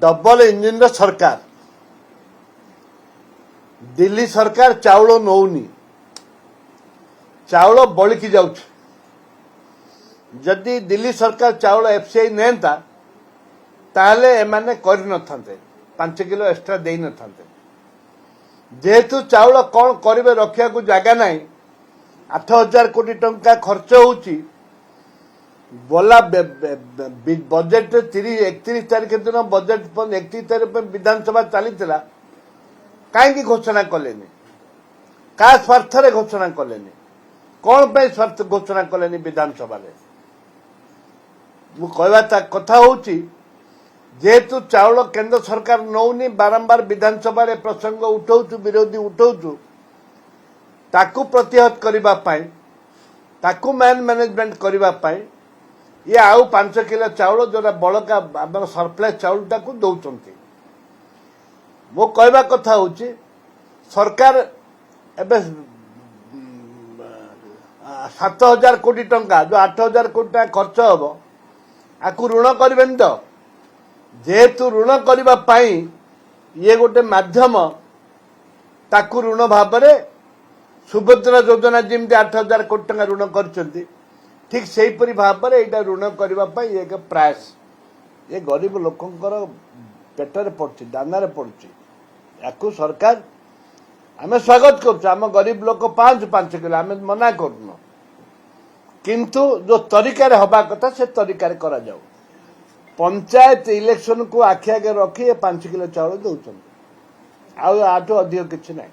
Double engine सरकार दिल्ली सरकार चाउल नौनी चाउल बलिकी जाऊँ जदि दिल्ली सरकार चाउल एफसीआई नेता ताहले एमाने कर न थांते 5 किलो एक्स्ट्रा दे न थांते जेहेतु चाउल कौन करेंगे रखा को जगह नहीं 8,000 कोटी टंका खर्च होची बोला बजेट 31 तारीख दिन बजेट 31 तारीख विधानसभा चली कहीं घोषणा कलेनि क्या स्वार्थ घोषणा कलेनि कौन पे स्वार्थ घोषणा कलेनि विधानसभा मु कहवा कथा होची जेहेतु चाउल केंद्र सरकार नौनी बारंबार विधानसभा प्रसंग उठाऊचु विरोधी उठाऊचु ताकू प्रतिहत करबा पाई ताकू मैनेजमेंट करबा पाई ये आउ 5 किलो चाउल जोरा बड़का आम सरप्लस चाउलटा को दौरान मो कहवा कथा होची सरकार एबे 7,000 कोटी टंका जो 8,000 कोटी टंका खर्च हम आपको ऋण करें तो जेहेतु ऋण करने ये गोटे माध्यम ताकू ऋण भाव में सुभद्रा योजना जमी 8,000 कोटी टंका ऋण कर ठीक से भाव में यहाँ ऋण करने एक प्रयास ये गरीब लोकंर पेटर पड़े दाना पड़े या सरकार आम स्वागत करम गरीब लोक 5 किलो आम मना करूँ किंतु जो तरीका हवा कथा से तरीका करा जाऊ पंचायत इलेक्शन को आखि आगे रखी 5 किलो चाउल दौरान आठ अधिक किसी ना।